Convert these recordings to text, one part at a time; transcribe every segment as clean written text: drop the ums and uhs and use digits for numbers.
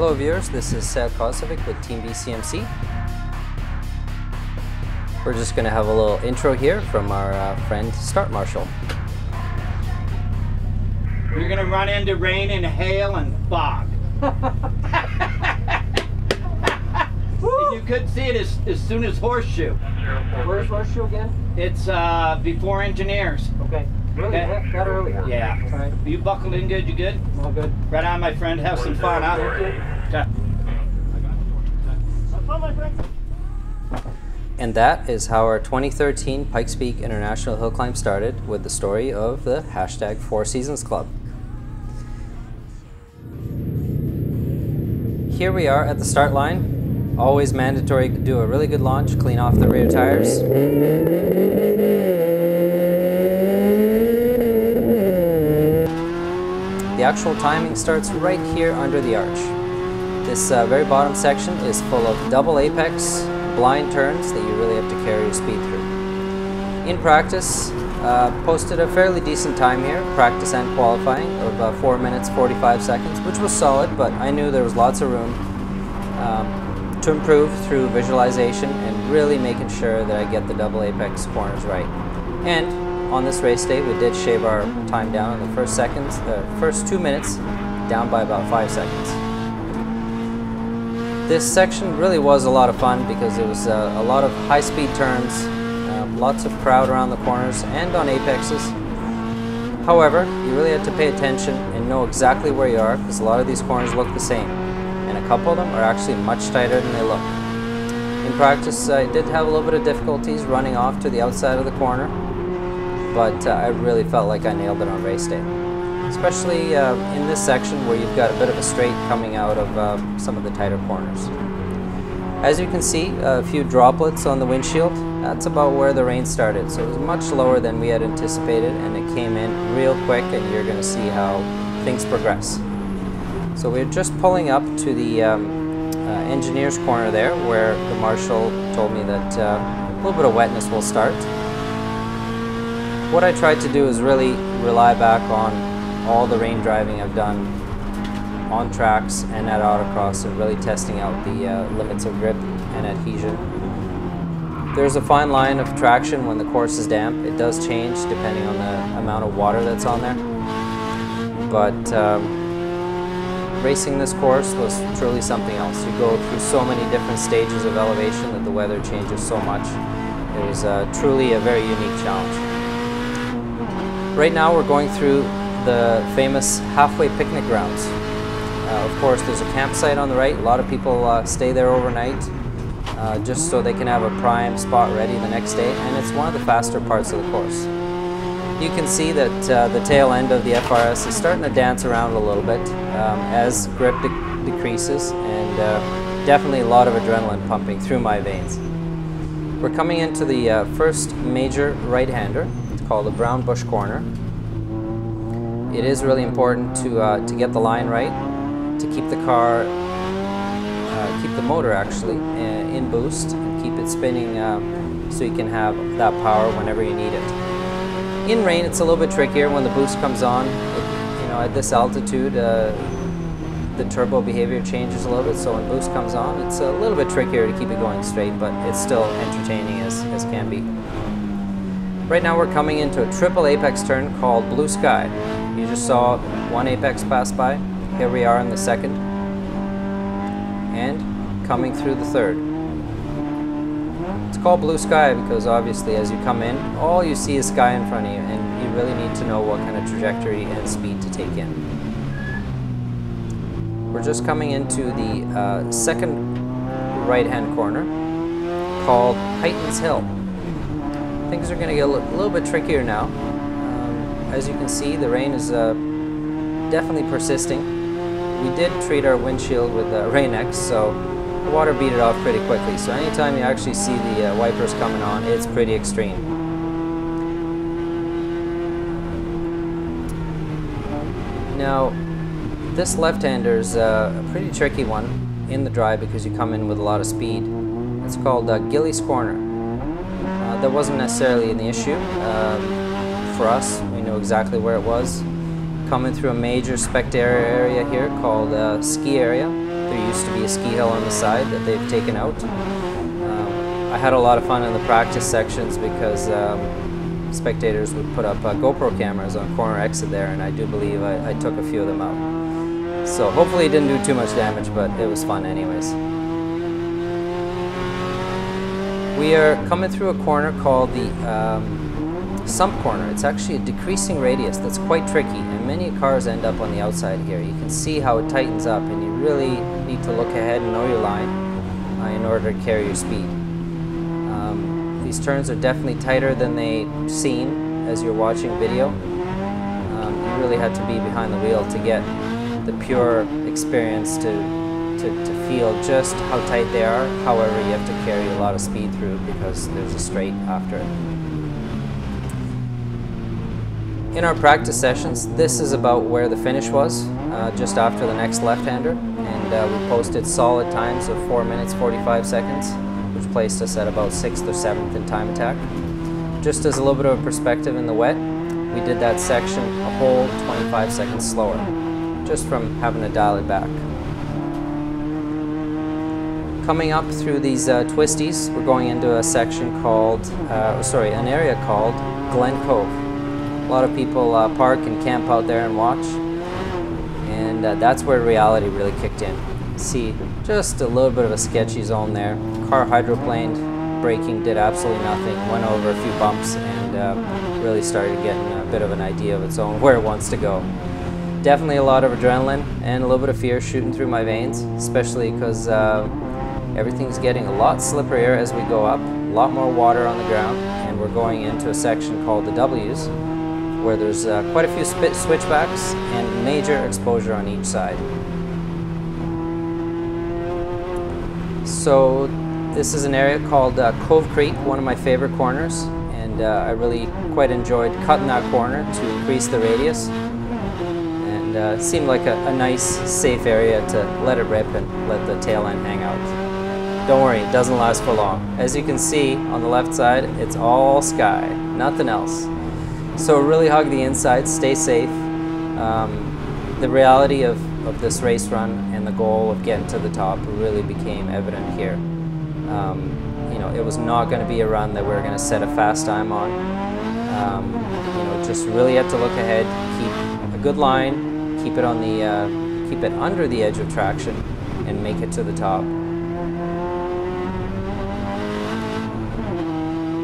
Hello viewers, this is Sead Causevic with Team VCMC. We're just going to have a little intro here from our friend Start Marshal. You're going to run into rain and hail and fog. And you could see it as soon as Horseshoe. Where's Horseshoe again? It's before Engineers. Okay. Really? Okay. That early? Yeah. All right. You buckled in good? You good? All good. Right on, my friend. Have some fun, huh? Okay. And that is how our 2013 Pikes Peak International Hill Climb started, with the story of the hashtag 4 Seasons Club. Here we are at the start line. Always mandatory to do a really good launch, clean off the rear tires. The actual timing starts right here under the arch. This very bottom section is full of double apex, blind turns that you really have to carry your speed through. In practice, posted a fairly decent time here, practice and qualifying, of 4 minutes 45 seconds, which was solid, but I knew there was lots of room to improve through visualization and really making sure that I get the double apex corners right. And on this race day, we did shave our time down in the first 2 minutes, down by about 5 seconds. This section really was a lot of fun because it was a lot of high-speed turns, lots of crowd around the corners and on apexes. However, you really had to pay attention and know exactly where you are, because a lot of these corners look the same, and a couple of them are actually much tighter than they look. In practice, I did have a little bit of difficulties running off to the outside of the corner, but I really felt like I nailed it on race day. Especially in this section where you've got a bit of a straight coming out of some of the tighter corners. As you can see, a few droplets on the windshield. That's about where the rain started, so it was much lower than we had anticipated, and it came in real quick, and you're going to see how things progress. So we're just pulling up to the engineer's corner there, where the marshal told me that a little bit of wetness will start. What I tried to do is really rely back on all the rain driving I've done on tracks and at autocross, and really testing out the limits of grip and adhesion. There's a fine line of traction when the course is damp. It does change depending on the amount of water that's on there. But racing this course was truly something else. You go through so many different stages of elevation that the weather changes so much. It was truly a very unique challenge. Right now we're going through the famous halfway picnic grounds. Of course, there's a campsite on the right. A lot of people stay there overnight just so they can have a prime spot ready the next day, and it's one of the faster parts of the course. You can see that the tail end of the FR-S is starting to dance around a little bit as grip decreases, and definitely a lot of adrenaline pumping through my veins. We're coming into the first major right-hander. It's called the Brown Bush Corner. It is really important to get the line right, to keep the car, keep the motor actually in boost, and keep it spinning so you can have that power whenever you need it. In rain, it's a little bit trickier when the boost comes on. At this altitude, the turbo behavior changes a little bit, so when boost comes on, it's a little bit trickier to keep it going straight, but it's still entertaining as can be. Right now we're coming into a triple apex turn called Blue Sky. You just saw one apex pass by. Here we are in the second, and coming through the third. It's called Blue Sky because obviously as you come in, all you see is sky in front of you, and you really need to know what kind of trajectory and speed to take in. We're just coming into the second right-hand corner called Heightons Hill. Things are going to get a little bit trickier now. As you can see, the rain is definitely persisting. We did treat our windshield with Rain-X, so the water beat it off pretty quickly. So anytime you actually see the wipers coming on, it's pretty extreme. Now, this left-hander is a pretty tricky one in the dry because you come in with a lot of speed. It's called Gillies Corner. That wasn't necessarily an issue for us. We knew exactly where it was. Coming through a major spectator area here called ski area. There used to be a ski hill on the side that they've taken out. I had a lot of fun in the practice sections because spectators would put up GoPro cameras on corner exit there, and I do believe I took a few of them out. So hopefully it didn't do too much damage, but it was fun anyways. We are coming through a corner called the sump corner. It's actually a decreasing radius that's quite tricky, and many cars end up on the outside here. You can see how it tightens up, and you really need to look ahead and know your line in order to carry your speed. These turns are definitely tighter than they seem as you're watching video. You really had to be behind the wheel to get the pure experience to feel just how tight they are. However, you have to carry a lot of speed through because there's a straight after it. In our practice sessions, this is about where the finish was, just after the next left-hander, and we posted solid times of 4 minutes 45 seconds, which placed us at about 6th or 7th in time attack. Just as a little bit of a perspective in the wet, we did that section a whole 25 seconds slower, just from having to dial it back. Coming up through these twisties, we're going into a section called, an area called Glen Cove. A lot of people park and camp out there and watch, and that's where reality really kicked in. See, just a little bit of a sketchy zone there. Car hydroplaned, braking did absolutely nothing, went over a few bumps, and really started getting a bit of an idea of its own where it wants to go. Definitely a lot of adrenaline and a little bit of fear shooting through my veins, especially because everything's getting a lot slipperier as we go up, a lot more water on the ground, and we're going into a section called the W's, where there's quite a few switchbacks and major exposure on each side. So this is an area called Cove Creek, one of my favorite corners, and I really quite enjoyed cutting that corner to increase the radius, and it seemed like a nice safe area to let it rip and let the tail end hang out. Don't worry, it doesn't last for long. As you can see on the left side, it's all sky, nothing else. So really hug the inside, stay safe. The reality of this race run and the goal of getting to the top really became evident here. You know, it was not going to be a run that we were going to set a fast time on. You know, just really had to look ahead, keep a good line, keep it on the, keep it under the edge of traction, and make it to the top.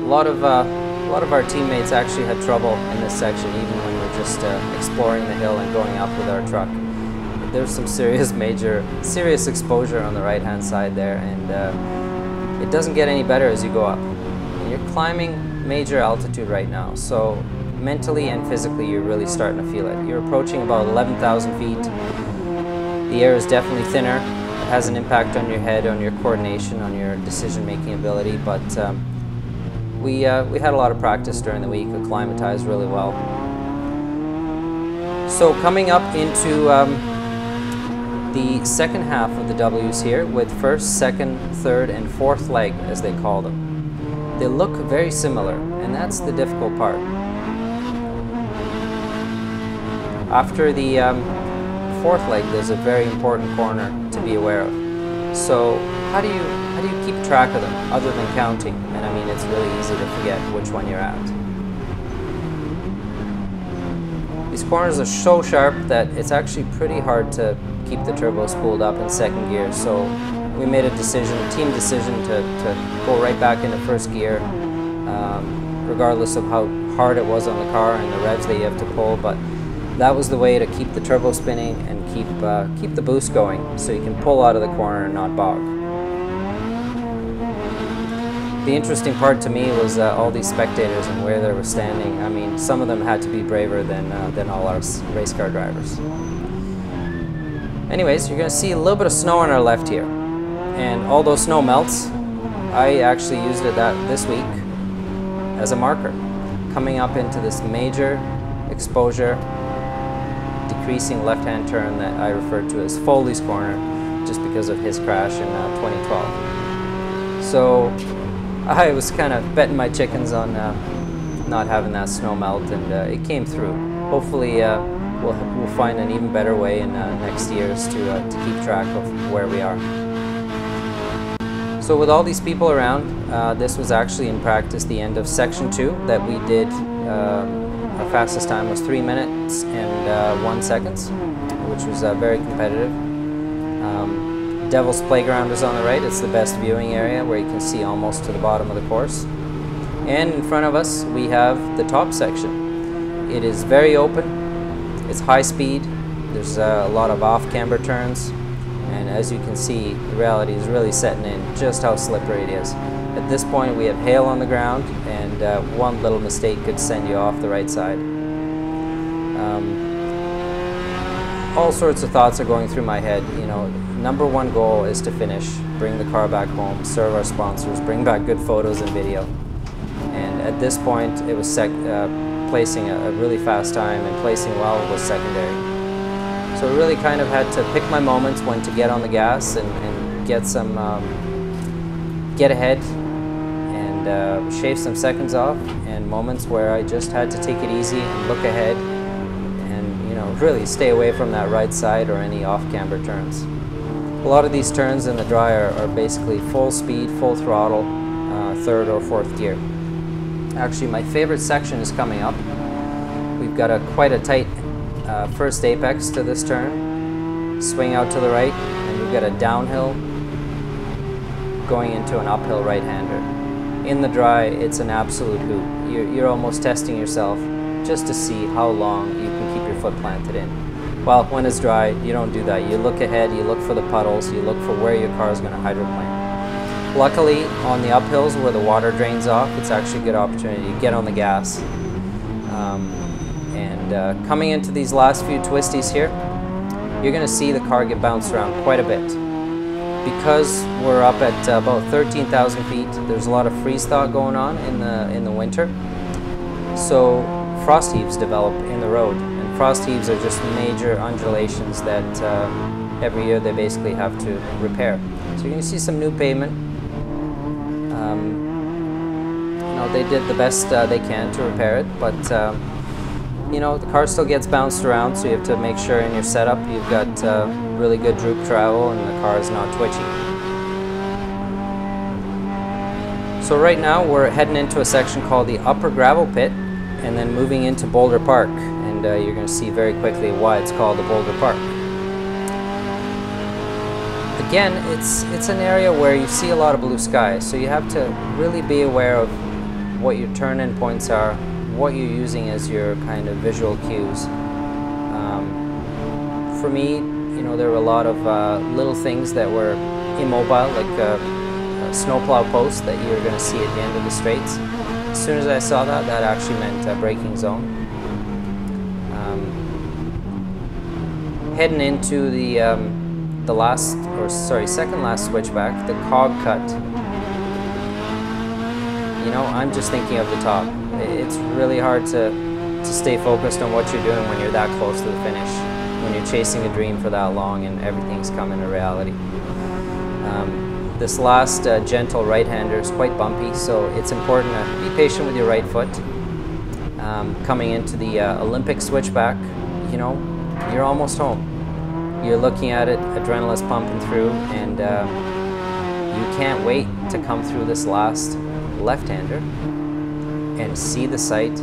A lot of our teammates actually had trouble in this section, even when we're just exploring the hill and going up with our truck. There's some serious exposure on the right-hand side there, and it doesn't get any better as you go up. And you're climbing major altitude right now, so mentally and physically you're really starting to feel it. You're approaching about 11,000 feet. The air is definitely thinner. It has an impact on your head, on your coordination, on your decision-making ability, but we had a lot of practice during the week, acclimatized really well. So coming up into the second half of the W's here with first, second, third, and fourth leg, as they call them. They look very similar, and that's the difficult part. After the fourth leg, there's a very important corner to be aware of. So how do you keep track of them other than counting? And I mean, it's really easy to forget which one you're at. These corners are so sharp that it's actually pretty hard to keep the turbo spooled up in second gear. So we made a decision, a team decision, to go right back into first gear, regardless of how hard it was on the car and the revs that you have to pull. But that was the way to keep the turbo spinning and keep the boost going, so you can pull out of the corner and not bog. The interesting part to me was all these spectators and where they were standing. I mean, some of them had to be braver than all our race car drivers. Anyways, you're going to see a little bit of snow on our left here. And all those snow melts, I actually used it this week as a marker. Coming up into this major exposure, decreasing left-hand turn that I referred to as Foley's Corner, just because of his crash in 2012. So I was kind of betting my chickens on not having that snow melt, and it came through. Hopefully we'll find an even better way in next years to keep track of where we are. So with all these people around, this was actually in practice the end of section 2 that we did. Our fastest time was 3 minutes and 1 second, which was very competitive. Devil's Playground is on the right. It's the best viewing area where you can see almost to the bottom of the course. And in front of us we have the top section. It is very open, it's high speed, there's a lot of off-camber turns, and as you can see, the reality is really setting in just how slippery it is. At this point we have hail on the ground, and one little mistake could send you off the right side. All sorts of thoughts are going through my head. You know, number one goal is to finish, bring the car back home, serve our sponsors, bring back good photos and video. And at this point, it was placing a really fast time, and placing well was secondary. So I really kind of had to pick my moments when to get on the gas and get some, get ahead and shave some seconds off, and moments where I just had to take it easy and look ahead and, you know, really stay away from that right side or any off-camber turns. A lot of these turns in the dry are basically full speed, full throttle, third or fourth gear. Actually, my favorite section is coming up. We've got quite a tight first apex to this turn, swing out to the right, and we've got a downhill going into an uphill right-hander. In the dry, it's an absolute hoot. You're almost testing yourself just to see how long you can keep your foot planted in. Well, when it's dry, you don't do that. You look ahead, you look for the puddles, you look for where your car is going to hydroplane. Luckily, on the uphills where the water drains off, it's actually a good opportunity to get on the gas. Coming into these last few twisties here, you're going to see the car get bounced around quite a bit. Because we're up at about 13,000 feet, there's a lot of freeze thaw going on in the winter. So frost heaves develop in the road, and frost heaves are just major undulations that every year they basically have to repair. So you're going to see some new pavement. You know, they did the best they can to repair it, but you know, the car still gets bounced around, so you have to make sure in your setup you've got really good droop travel and the car is not twitchy. So right now we're heading into a section called the Upper Gravel Pit, and then moving into Boulder Park, and you're going to see very quickly why it's called the Boulder Park. Again, it's an area where you see a lot of blue sky, so you have to really be aware of what your turn-in points are, what you're using as your kind of visual cues. For me, you know, there were a lot of little things that were immobile, like a snowplow post that you're going to see at the end of the straights. As soon as I saw that, that actually meant a braking zone. Heading into the last, or sorry, second last switchback, the cog cut. You know, I'm just thinking of the top. It's really hard to stay focused on what you're doing when you're that close to the finish, when you're chasing a dream for that long and everything's coming to reality. This last gentle right-hander is quite bumpy, so it's important to be patient with your right foot. Coming into the Olympic switchback, you know, you're almost home. You're looking at it, adrenaline's pumping through, and you can't wait to come through this last left-hander and see the sight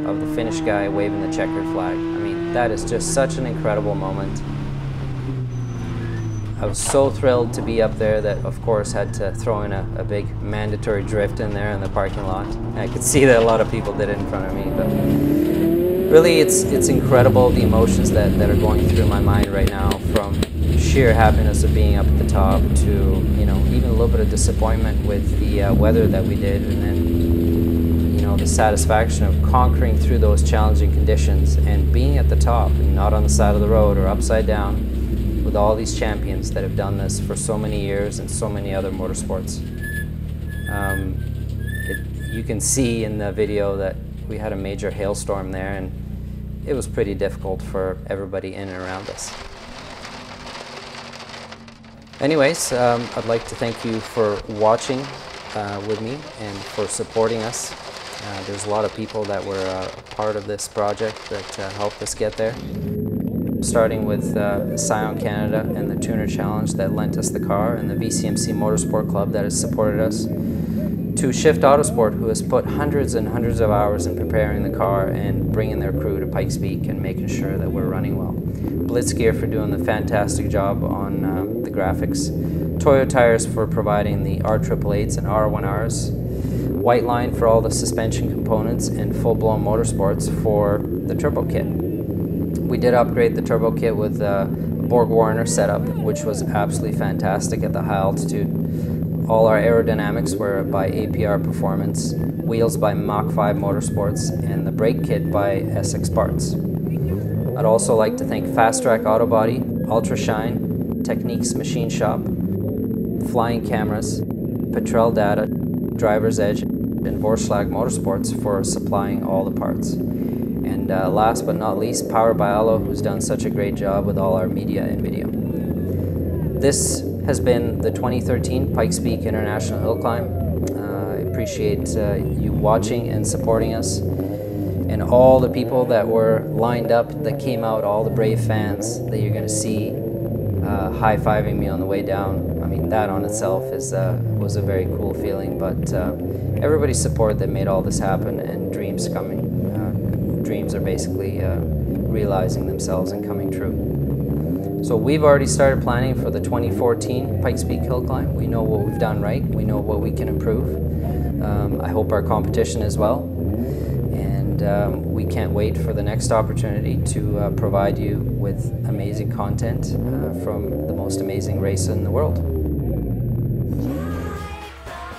of the Finnish guy waving the checkered flag. I mean, that is just such an incredible moment. I was so thrilled to be up there that, of course, had to throw in a big mandatory drift in there in the parking lot. I could see that a lot of people did it in front of me, but really it's incredible the emotions that are going through my mind right now, from sheer happiness of being up at the top to, you know, even a little bit of disappointment with the weather that we did, and then, you know, the satisfaction of conquering through those challenging conditions and being at the top and not on the side of the road or upside down with all these champions that have done this for so many years and so many other motorsports. You can see in the video that we had a major hailstorm there, and it was pretty difficult for everybody in and around us. Anyways, I'd like to thank you for watching with me and for supporting us. There's a lot of people that were a part of this project that helped us get there. Starting with Scion Canada and the Tuner Challenge that lent us the car, and the VCMC Motorsport Club that has supported us, to Shift Autosport, who has put hundreds and hundreds of hours in preparing the car and bringing their crew to Pikes Peak and making sure that we're running well. Blitzgear for doing the fantastic job on the graphics. Toyo Tires for providing the R888s and R1Rs. White Line for all the suspension components, and Full Blown Motorsports for the turbo kit. We did upgrade the turbo kit with a Borg Warner setup, which was absolutely fantastic at the high altitude. All our aerodynamics were by APR Performance, wheels by Mach 5 Motorsports, and the brake kit by SX Parts. I'd also like to thank Fast Track Auto Body, Ultra Shine, Techniques Machine Shop, Flying Cameras, Petrel Data, Driver's Edge, and Vorschlag Motorsports for supplying all the parts. And last but not least, Powered by Allo, who's done such a great job with all our media and video. This has been the 2013 Pikes Peak International Hill Climb. I appreciate you watching and supporting us, and all the people that were lined up, that came out, all the brave fans that you're going to see high-fiving me on the way down. I mean, that on itself was a very cool feeling, but everybody's support that made all this happen, and dreams coming. Dreams are basically realizing themselves and coming true. So we've already started planning for the 2014 Pikes Peak Hill Climb. We know what we've done right. We know what we can improve. I hope our competition as well. And we can't wait for the next opportunity to provide you with amazing content from the most amazing racer in the world.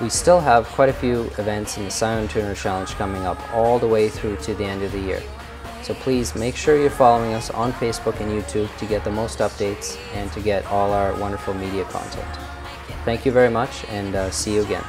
We still have quite a few events in the Scion Tuner Challenge coming up all the way through to the end of the year. So please make sure you're following us on Facebook and YouTube to get the most updates and to get all our wonderful media content. Thank you very much, and see you again.